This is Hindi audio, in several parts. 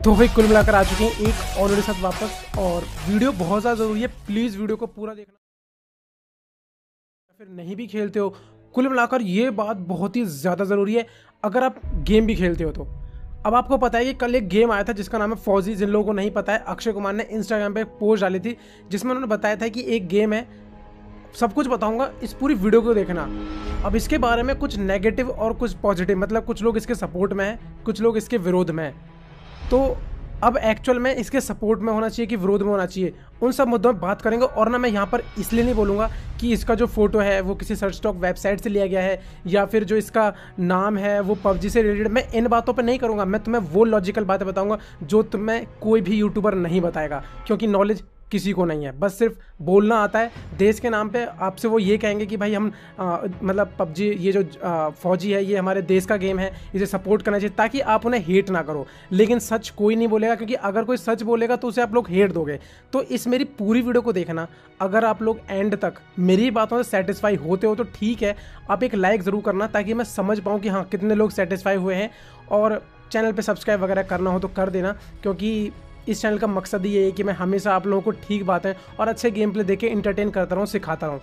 तो भाई कुल मिलाकर आ चुके हैं एक ऑलरेडी साथ वापस, और वीडियो बहुत ज़्यादा ज़रूरी है। प्लीज़ वीडियो को पूरा देखना, फिर नहीं भी खेलते हो कुल मिलाकर ये बात बहुत ही ज़्यादा ज़रूरी है। अगर आप गेम भी खेलते हो तो अब आपको पता है कि कल एक गेम आया था जिसका नाम है फौजी। जिन लोगों को नहीं पता है, अक्षय कुमार ने इंस्टाग्राम पे एक पोस्ट डाली थी जिसमें उन्होंने बताया था कि एक गेम है। सब कुछ बताऊंगा, इस पूरी वीडियो को देखना। अब इसके बारे में कुछ नेगेटिव और कुछ पॉजिटिव, मतलब कुछ लोग इसके सपोर्ट में हैं, कुछ लोग इसके विरोध में हैं। तो अब एक्चुअल में इसके सपोर्ट में होना चाहिए कि विरोध में होना चाहिए, उन सब मुद्दों में बात करेंगे। और ना मैं यहाँ पर इसलिए नहीं बोलूँगा कि इसका जो फोटो है वो किसी सर्च स्टॉक वेबसाइट से लिया गया है, या फिर जो इसका नाम है वो पबजी से रिलेटेड। मैं इन बातों पर नहीं करूँगा, मैं तुम्हें वो लॉजिकल बातें बताऊँगा जो तुम्हें कोई भी यूट्यूबर नहीं बताएगा, क्योंकि नॉलेज किसी को नहीं है। बस सिर्फ बोलना आता है देश के नाम पे। आपसे वो ये कहेंगे कि भाई हम मतलब पबजी, ये जो फौजी है ये हमारे देश का गेम है, इसे सपोर्ट करना चाहिए, ताकि आप उन्हें हेट ना करो। लेकिन सच कोई नहीं बोलेगा, क्योंकि अगर कोई सच बोलेगा तो उसे आप लोग हेट दोगे। तो इस मेरी पूरी वीडियो को देखना। अगर आप लोग एंड तक मेरी बातों से सेटिस्फाई होते हो तो ठीक है, आप एक लाइक ज़रूर करना ताकि मैं समझ पाऊँ कि हाँ कितने लोग सेटिस्फाई हुए हैं। और चैनल पर सब्सक्राइब वगैरह करना हो तो कर देना, क्योंकि इस चैनल का मकसद ये है कि मैं हमेशा आप लोगों को ठीक बातें और अच्छे गेम प्ले देके इंटरटेन करता रहूँ, सिखाता रहूँ।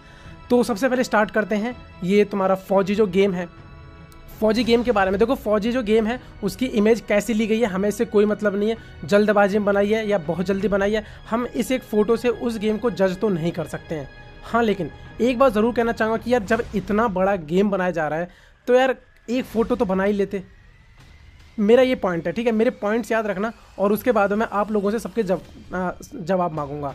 तो सबसे पहले स्टार्ट करते हैं ये तुम्हारा फौजी जो गेम है। फौजी गेम के बारे में देखो, फौजी जो गेम है उसकी इमेज कैसी ली गई है हमें इससे कोई मतलब नहीं है। जल्दबाजी में बनाई है या बहुत जल्दी बनाई है, हम इस एक फ़ोटो से उस गेम को जज तो नहीं कर सकते हैं। हाँ, लेकिन एक बात ज़रूर कहना चाहूँगा कि यार जब इतना बड़ा गेम बनाया जा रहा है तो यार एक फ़ोटो तो बना ही लेते। मेरा ये पॉइंट है, ठीक है। मेरे पॉइंट्स याद रखना, और उसके बाद मैं आप लोगों से सबके जवाब मांगूंगा।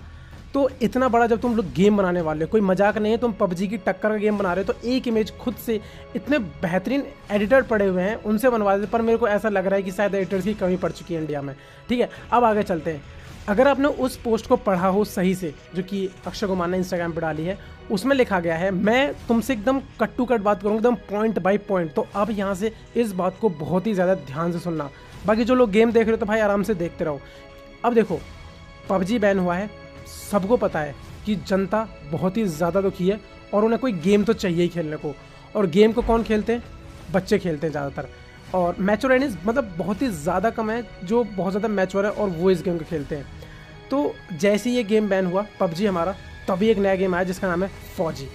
तो इतना बड़ा जब तुम लोग गेम बनाने वाले हो, कोई मजाक नहीं है, तुम पबजी की टक्कर का गेम बना रहे हो, तो एक इमेज खुद से इतने बेहतरीन एडिटर पड़े हुए हैं उनसे बनवा दे। पर मेरे को ऐसा लग रहा है कि शायद एडिटर्स की कमी पड़ चुकी है इंडिया में। ठीक है, अब आगे चलते हैं। अगर आपने उस पोस्ट को पढ़ा हो सही से, जो कि अक्षय कुमार ने इंस्टाग्राम पर डाली है, उसमें लिखा गया है, मैं तुमसे एकदम कट टू कट बात करूँगा, एकदम पॉइंट बाय पॉइंट। तो अब यहाँ से इस बात को बहुत ही ज़्यादा ध्यान से सुनना। बाकी जो लोग गेम देख रहे हो तो भाई आराम से देखते रहो। अब देखो, पबजी बैन हुआ है, सबको पता है कि जनता बहुत ही ज़्यादा दुखी है और उन्हें कोई गेम तो चाहिए ही खेलने को। और गेम को कौन खेलते हैं? बच्चे खेलते हैं ज़्यादातर। और मैच्योरिटीज मतलब बहुत ही ज़्यादा कम है जो बहुत ज़्यादा मैच्योर है और वो इस गेम को खेलते हैं। तो जैसे ये गेम बैन हुआ पबजी हमारा, तभी एक नया गेम आया जिसका नाम है फौजी।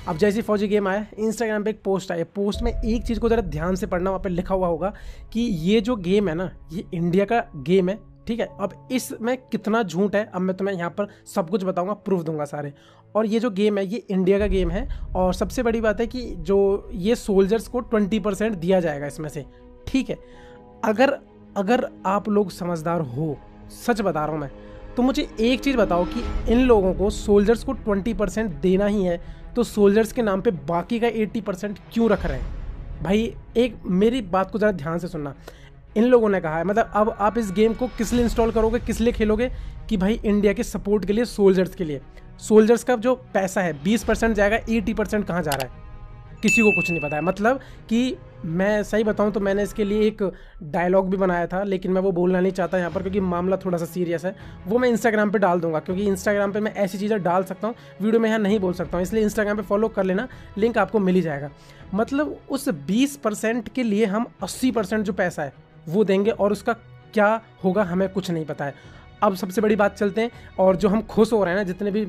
अब जैसे फौजी गेम आया, इंस्टाग्राम पे एक पोस्ट आई। पोस्ट में एक चीज़ को ज़रा ध्यान से पढ़ना, वहाँ पे लिखा हुआ होगा कि ये जो गेम है ना, ये इंडिया का गेम है। ठीक है, अब इसमें कितना झूठ है अब मैं तुम्हें यहाँ पर सब कुछ बताऊँगा, प्रूफ दूंगा सारे। और ये जो गेम है ये इंडिया का गेम है, और सबसे बड़ी बात है कि जो ये सोल्जर्स को 20% दिया जाएगा इसमें से। ठीक है, अगर आप लोग समझदार हो, सच बता रहा हूँ मैं, तो मुझे एक चीज़ बताओ कि इन लोगों को सोल्जर्स को 20% देना ही है, तो सोल्जर्स के नाम पे बाकी का 80% क्यों रख रहे हैं? भाई एक मेरी बात को ज़रा ध्यान से सुनना। इन लोगों ने कहा है, मतलब अब आप इस गेम को किस लिए इंस्टॉल करोगे, किस लिए खेलोगे? कि भाई इंडिया के सपोर्ट के लिए, सोल्जर्स के लिए। सोल्जर्स का जो पैसा है 20% जाएगा, 80% कहाँ जा रहा है किसी को कुछ नहीं पता है। मतलब कि मैं सही बताऊं तो मैंने इसके लिए एक डायलॉग भी बनाया था, लेकिन मैं वो बोलना नहीं चाहता यहाँ पर, क्योंकि मामला थोड़ा सा सीरियस है। वो मैं इंस्टाग्राम पे डाल दूंगा, क्योंकि इंस्टाग्राम पे मैं ऐसी चीज़ें डाल सकता हूँ, वीडियो में यहाँ नहीं बोल सकता हूँ। इसलिए इंस्टाग्राम पे फॉलो कर लेना, लिंक आपको मिल ही जाएगा। मतलब उस 20% के लिए हम 80% जो पैसा है वो देंगे, और उसका क्या होगा हमें कुछ नहीं पता है। अब सबसे बड़ी बात चलते हैं, और जो हम खुश हो रहे हैं ना, जितने भी,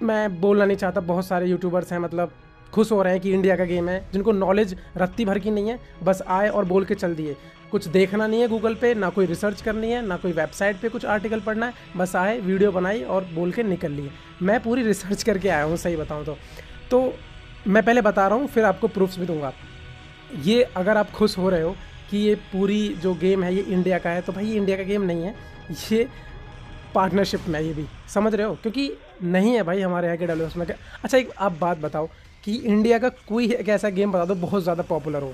मैं बोलना नहीं चाहता, बहुत सारे यूट्यूबर्स हैं मतलब खुश हो रहे हैं कि इंडिया का गेम है, जिनको नॉलेज रत्ती भर की नहीं है, बस आए और बोल के चल दिए। कुछ देखना नहीं है गूगल पे, ना कोई रिसर्च करनी है, ना कोई वेबसाइट पे कुछ आर्टिकल पढ़ना है, बस आए, वीडियो बनाई और बोल के निकल लिए। मैं पूरी रिसर्च करके आया हूँ, सही बताऊँ तो मैं पहले बता रहा हूँ, फिर आपको प्रूफ्स भी दूंगा। ये अगर आप खुश हो रहे हो कि ये पूरी जो गेम है ये इंडिया का है, तो भाई ये इंडिया का गेम नहीं है, ये पार्टनरशिप में, ये भी समझ रहे हो, क्योंकि नहीं है भाई हमारे यहाँ के डेवलपर्स में। अच्छा एक आप बात बताओ कि इंडिया का कोई एक ऐसा गेम बता दो बहुत ज़्यादा पॉपुलर हो,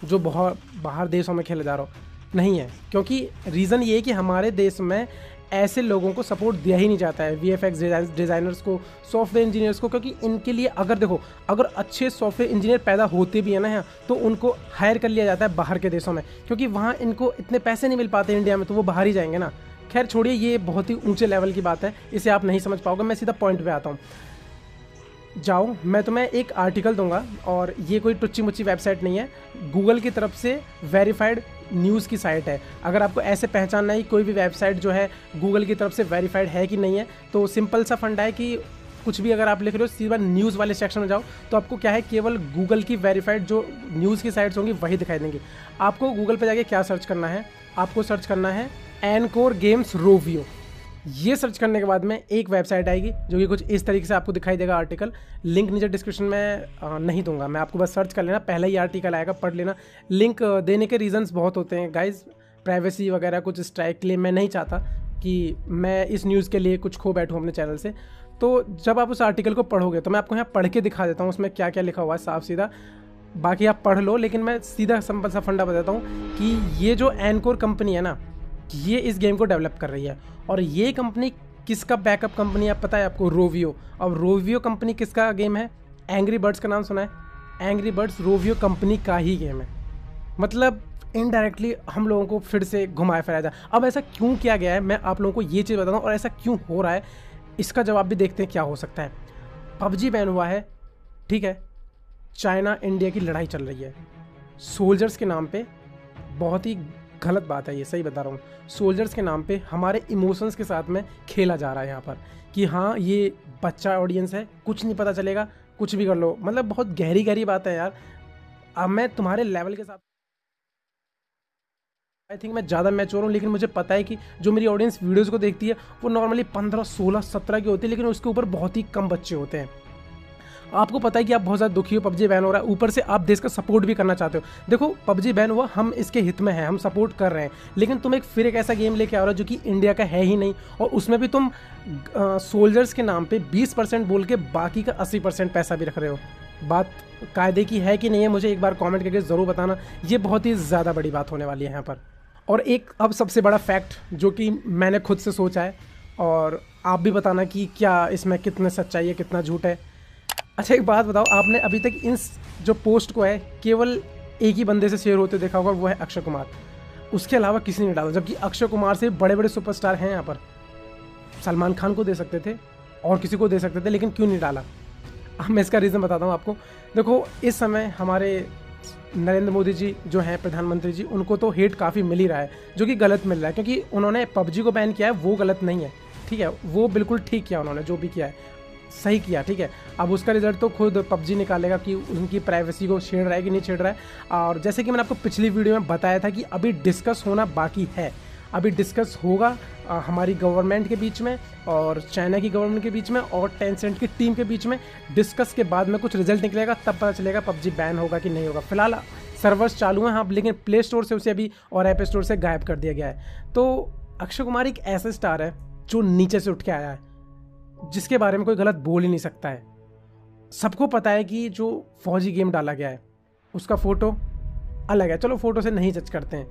जो बहुत बाहर देशों में खेला जा रहा हो। नहीं है, क्योंकि रीज़न ये है कि हमारे देश में ऐसे लोगों को सपोर्ट दिया ही नहीं जाता है, VFX डिज़ाइनर्स को, सॉफ्टवेयर इंजीनियर्स को। क्योंकि इनके लिए अगर देखो, अगर अच्छे सॉफ्टवेयर इंजीनियर पैदा होते भी हैं ना यहाँ, तो उनको हायर कर लिया जाता है बाहर के देशों में, क्योंकि वहाँ इनको इतने पैसे नहीं मिल पाते इंडिया में, तो वो बाहर ही जाएंगे ना। खैर छोड़िए, ये बहुत ही ऊंचे लेवल की बात है, इसे आप नहीं समझ पाओगे। मैं सीधा पॉइंट पे आता हूँ। जाओ, मैं तुम्हें एक आर्टिकल दूंगा, और ये कोई टुच्ची मुच्ची वेबसाइट नहीं है, गूगल की तरफ से वेरीफाइड न्यूज़ की साइट है। अगर आपको ऐसे पहचानना है कोई भी वेबसाइट जो है गूगल की तरफ से वेरीफाइड है कि नहीं है, तो सिंपल सा फंडा है कि कुछ भी अगर आप लिख रहे हो सीधा न्यूज़ वाले सेक्शन में जाओ, तो आपको क्या है केवल गूगल की वेरीफाइड जो न्यूज़ की साइट्स होंगी वही दिखाई देंगी। आपको गूगल पे जाके क्या सर्च करना है, आपको सर्च करना है एनकोर गेम्स रोवियो। ये सर्च करने के बाद में एक वेबसाइट आएगी जो कि कुछ इस तरीके से आपको दिखाई देगा आर्टिकल। लिंक नीचे डिस्क्रिप्शन में नहीं दूंगा मैं, आपको बस सर्च कर लेना, पहला ही आर्टिकल आएगा, पढ़ लेना। लिंक देने के रीजंस बहुत होते हैं गाइज, प्राइवेसी वगैरह कुछ स्ट्राइक के लिए मैं नहीं चाहता कि मैं इस न्यूज़ के लिए कुछ खो बैठूँ अपने चैनल से। तो जब आप उस आर्टिकल को पढ़ोगे तो मैं आपको यहाँ पढ़ के दिखा देता हूँ उसमें क्या क्या लिखा हुआ है साफ सीधा, बाकी आप पढ़ लो, लेकिन मैं सीधा सिंपल सा फंडा बताता हूँ कि ये जो एनकोर कंपनी है ना, ये इस गेम को डेवलप कर रही है। और ये कंपनी किसका बैकअप कंपनी है पता है आपको? रोवियो। अब रोवियो कंपनी किसका गेम है? एंग्री बर्ड्स का नाम सुना है? एंग्री बर्ड्स रोवियो कंपनी का ही गेम है। मतलब इनडायरेक्टली हम लोगों को फिर से घुमाया फिराया जाए। अब ऐसा क्यों किया गया है मैं आप लोगों को ये चीज़ बताता हूँ, और ऐसा क्यों हो रहा है इसका जवाब भी देखते हैं क्या हो सकता है। पबजी बैन हुआ है, ठीक है, चाइना इंडिया की लड़ाई चल रही है सोल्जर्स के नाम पे। बहुत ही गलत बात है ये, सही बता रहा हूँ। सोल्जर्स के नाम पे हमारे इमोशंस के साथ में खेला जा रहा है यहाँ पर कि हाँ ये बच्चा ऑडियंस है, कुछ नहीं पता चलेगा, कुछ भी कर लो। मतलब बहुत गहरी गहरी बात है यार। अब मैं तुम्हारे लेवल के साथ आई थिंक मैं ज़्यादा मैच्योर हूँ, लेकिन मुझे पता है कि जो मेरी ऑडियंस वीडियोज़ को देखती है वो नॉर्मली 15, 16, 17 की होती है, लेकिन उसके ऊपर बहुत ही कम बच्चे होते हैं। आपको पता है कि आप बहुत ज़्यादा दुखी हो, पबजी बैन हो रहा है, ऊपर से आप देश का सपोर्ट भी करना चाहते हो। देखो पबजी बैन हुआ, हम इसके हित में हैं, हम सपोर्ट कर रहे हैं, लेकिन तुम एक ऐसा गेम लेके आ रहे हो जो कि इंडिया का है ही नहीं, और उसमें भी तुम सोल्जर्स के नाम पे 20% बोल के बाकी का 80% पैसा भी रख रहे हो। बात कायदे की है कि नहीं है, मुझे एक बार कॉमेंट करके ज़रूर बताना। ये बहुत ही ज़्यादा बड़ी बात होने वाली है यहाँ पर। और एक अब सबसे बड़ा फैक्ट जो कि मैंने खुद से सोचा है, और आप भी बताना कि क्या इसमें कितने सच्चाई है कितना झूठ है। अच्छा एक बात बताओ, आपने अभी तक इन जो पोस्ट को है केवल एक ही बंदे से शेयर होते देखा होगा, वो है अक्षय कुमार। उसके अलावा किसी ने डाला, जबकि अक्षय कुमार से बड़े बड़े सुपरस्टार हैं यहाँ पर। सलमान खान को दे सकते थे और किसी को दे सकते थे, लेकिन क्यों नहीं डाला? अब मैं इसका रीज़न बताता हूँ आपको। देखो इस समय हमारे नरेंद्र मोदी जी जो हैं प्रधानमंत्री जी, उनको तो हेट काफ़ी मिल ही रहा है, जो कि गलत मिल रहा है, क्योंकि उन्होंने पबजी को बैन किया है, वो गलत नहीं है, ठीक है, वो बिल्कुल ठीक किया उन्होंने, जो भी किया है सही किया, ठीक है। अब उसका रिजल्ट तो खुद पबजी निकालेगा कि उनकी प्राइवेसी को छेड़ रहा है कि नहीं छेड़ रहा है। और जैसे कि मैंने आपको पिछली वीडियो में बताया था कि अभी डिस्कस होना बाकी है, अभी डिस्कस होगा हमारी गवर्नमेंट के बीच में और चाइना की गवर्नमेंट के बीच में और टेंसेंट की टीम के बीच में। डिस्कस के बाद में कुछ रिजल्ट निकलेगा, तब पता चलेगा पबजी बैन होगा कि नहीं होगा। फिलहाल सर्वर्स चालू हैं हाँ, लेकिन प्ले स्टोर से उसे अभी और ऐप स्टोर से गायब कर दिया गया है। तो अक्षय कुमार एक ऐसा स्टार है जो नीचे से उठ के आया है, जिसके बारे में कोई गलत बोल ही नहीं सकता है। सबको पता है कि जो फौजी गेम डाला गया है उसका फ़ोटो अलग है, चलो फ़ोटो से नहीं जज करते हैं,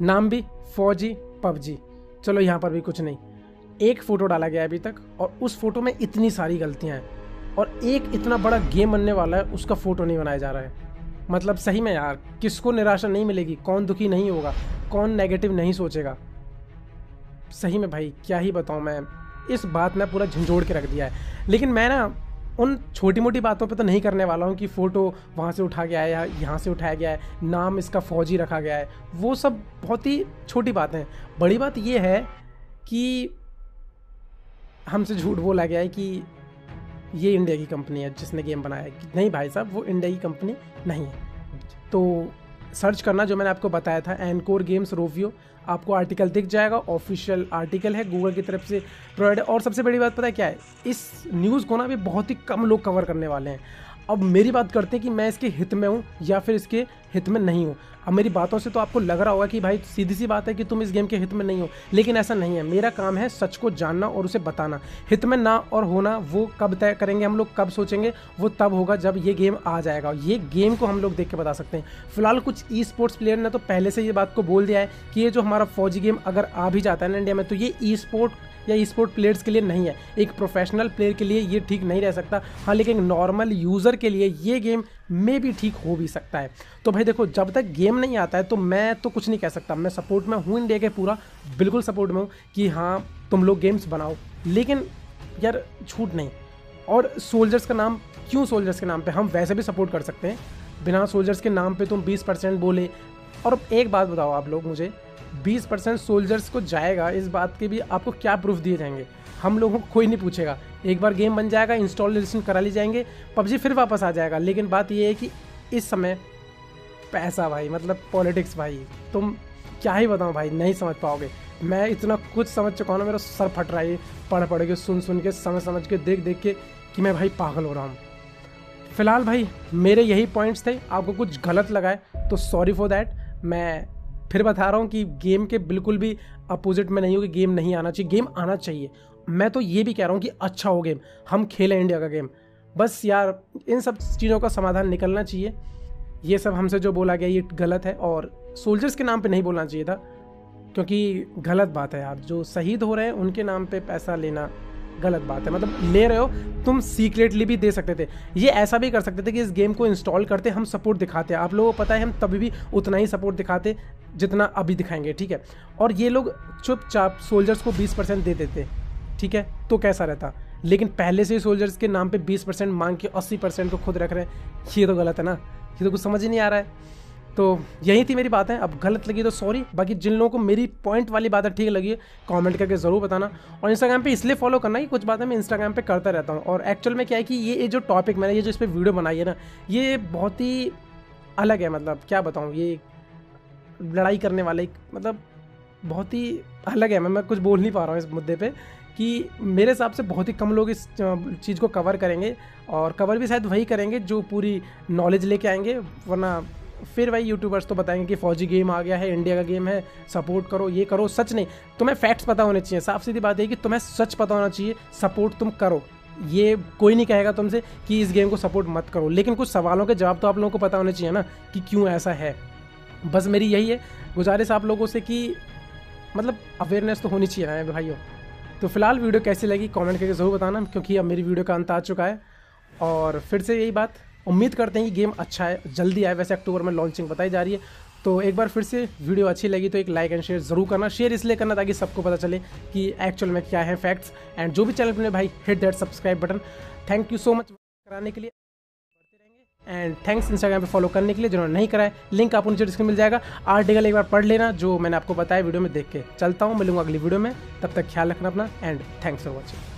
नाम भी फौजी पबजी, चलो यहाँ पर भी कुछ नहीं। एक फ़ोटो डाला गया है अभी तक, और उस फोटो में इतनी सारी गलतियाँ हैं, और एक इतना बड़ा गेम बनने वाला है उसका फ़ोटो नहीं बनाया जा रहा है। मतलब सही में यार, किसको निराशा नहीं मिलेगी, कौन दुखी नहीं होगा, कौन नेगेटिव नहीं सोचेगा। सही में भाई क्या ही बताऊँ मैं, इस बात में पूरा झंझोड़ के रख दिया है। लेकिन मैं ना उन छोटी मोटी बातों पे तो नहीं करने वाला हूँ कि फ़ोटो वहाँ से उठा गया है या यहाँ से उठाया गया है, नाम इसका फौजी रखा गया है, वो सब बहुत ही छोटी बातें हैं। बड़ी बात ये है कि हमसे झूठ बोला गया है कि ये इंडिया की कंपनी है जिसने गेम बनाया है। नहीं भाई साहब, वो इंडिया की कंपनी नहीं है। तो सर्च करना जो मैंने आपको बताया था, एनकोर गेम्स रोवियो, आपको आर्टिकल दिख जाएगा, ऑफिशियल आर्टिकल है, गूगल की तरफ से प्रोवाइड है। और सबसे बड़ी बात पता है क्या है, इस न्यूज़ को ना भी बहुत ही कम लोग कवर करने वाले हैं। अब मेरी बात करते हैं कि मैं इसके हित में हूँ या फिर इसके हित में नहीं हूँ। अब मेरी बातों से तो आपको लग रहा होगा कि भाई सीधी सी बात है कि तुम इस गेम के हित में नहीं हो, लेकिन ऐसा नहीं है। मेरा काम है सच को जानना और उसे बताना। हित में ना और होना वो कब तय करेंगे हम लोग, कब सोचेंगे, वो तब होगा जब ये गेम आ जाएगा। ये गेम को हम लोग देख के बता सकते हैं। फिलहाल कुछ ई स्पोर्ट्स प्लेयर ने तो पहले से ये बात को बोल दिया है कि ये जो हमारा फौजी गेम अगर आ भी जाता है ना इंडिया में, तो ये ई स्पोर्ट या ई स्पोर्ट प्लेयर्स के लिए नहीं है। एक प्रोफेशनल प्लेयर के लिए ये ठीक नहीं रह सकता, हाँ, लेकिन नॉर्मल यूज़र के लिए ये गेम में भी ठीक हो भी सकता है। तो भाई देखो, जब तक गेम नहीं आता है तो मैं तो कुछ नहीं कह सकता। मैं सपोर्ट में हूँ इंडिया के, पूरा बिल्कुल सपोर्ट में हूँ कि हाँ तुम लोग गेम्स बनाओ, लेकिन यार झूठ नहीं, और सोल्जर्स का नाम क्यों, सोल्जर्स के नाम पे हम वैसे भी सपोर्ट कर सकते हैं, बिना सोल्जर्स के नाम पे तुम 20% बोले। और अब एक बात बताओ आप लोग मुझे, 20% सोल्जर्स को जाएगा, इस बात के भी आपको क्या प्रूफ दिए जाएंगे? हम लोगों को कोई नहीं पूछेगा, एक बार गेम बन जाएगा, इंस्टॉलेशन करा ली जाएंगे, पबजी फिर वापस आ जाएगा। लेकिन बात ये है कि इस समय पैसा भाई, मतलब पॉलिटिक्स भाई, तुम क्या ही बताऊँ भाई, नहीं समझ पाओगे। मैं इतना कुछ समझ चुका हूँ ना, मेरा सर फट रहा है पढ़ के, सुन के, समझ के, देख के कि मैं भाई पागल हो रहा हूँ। फिलहाल भाई मेरे यही पॉइंट्स थे, आपको कुछ गलत लगा है तो सॉरी फॉर दैट। मैं फिर बता रहा हूँ कि गेम के बिल्कुल भी अपोजिट में नहीं हूँ कि गेम नहीं आना चाहिए, गेम आना चाहिए। मैं तो ये भी कह रहा हूँ कि अच्छा हो गेम, हम खेलें इंडिया का गेम। बस यार इन सब चीज़ों का समाधान निकलना चाहिए। ये सब हमसे जो बोला गया ये गलत है, और सोल्जर्स के नाम पे नहीं बोलना चाहिए था, क्योंकि गलत बात है यार। जो शहीद हो रहे हैं उनके नाम पे पैसा लेना गलत बात है। मतलब ले रहे हो तुम, सीक्रेटली भी दे सकते थे। ये ऐसा भी कर सकते थे कि इस गेम को इंस्टॉल करते, हम सपोर्ट दिखाते। आप लोगों को पता है हम तभी भी उतना ही सपोर्ट दिखाते जितना अभी दिखाएंगे, ठीक है। और ये लोग चुपचाप सोल्जर्स को 20% दे देते, ठीक है, तो कैसा रहता। लेकिन पहले से ही सोल्जर्स के नाम पे 20% मांग के 80% को खुद रख रहे हैं, ये तो गलत है ना, ये तो कुछ समझ ही नहीं आ रहा है। तो यही थी मेरी बातें, अब गलत लगी तो सॉरी। बाकी जिन लोगों को मेरी पॉइंट वाली बातें ठीक लगी है कमेंट करके ज़रूर बताना। और इंस्टाग्राम पे इसलिए फॉलो करना कि कुछ बातें मैं इंस्टाग्राम पे करता रहता हूँ। और एक्चुअल में क्या है कि ये जो टॉपिक मैंने, ये जो इस पर वीडियो बनाई है ना, ये बहुत ही अलग है। मतलब क्या बताऊँ, ये लड़ाई करने वाले, मतलब बहुत ही अलग है। मैं कुछ बोल नहीं पा रहा हूँ इस मुद्दे पे, कि मेरे हिसाब से बहुत ही कम लोग इस चीज़ को कवर करेंगे, और कवर भी शायद वही करेंगे जो पूरी नॉलेज लेके आएंगे। वरना फिर वही यूट्यूबर्स तो बताएंगे कि फौजी गेम आ गया है, इंडिया का गेम है, सपोर्ट करो, ये करो। सच नहीं, तुम्हें फैक्ट्स पता होने चाहिए। साफ सीधी बात है कि तुम्हें सच पता होना चाहिए, सपोर्ट तुम करो। ये कोई नहीं कहेगा तुमसे कि इस गेम को सपोर्ट मत करो, लेकिन कुछ सवालों के जवाब तो आप लोगों को पता होने चाहिए ना कि क्यों ऐसा है। बस मेरी यही है गुजारिश आप लोगों से कि मतलब अवेयरनेस तो होनी चाहिए ना भाइयों। तो फिलहाल वीडियो कैसी लगी कमेंट करके ज़रूर बताना, क्योंकि अब मेरी वीडियो का अंत आ चुका है। और फिर से यही बात, उम्मीद करते हैं कि गेम अच्छा है, जल्दी आए। वैसे अक्टूबर में लॉन्चिंग बताई जा रही है। तो एक बार फिर से वीडियो अच्छी लगी तो एक लाइक एंड शेयर ज़रूर करना। शेयर इसलिए करना ताकि सबको पता चले कि एक्चुअल में क्या है फैक्ट्स। एंड जो भी चैनल पे भाई, hit that subscribe button. Thank you so much कराने के लिए, एंड थैंक्स इंस्टाग्राम पे फॉलो करने के लिए जिन्होंने नहीं कराए। लिंक आपको नीचे डिस्क्रिप्शन मिल जाएगा। आर्टिकल एक बार पढ़ लेना जो मैंने आपको बताया वीडियो में देख के। चलता हूँ, मिलूंगा अगली वीडियो में, तब तक ख्याल रखना अपना, एंड थैंक्स फॉर वॉचिंग।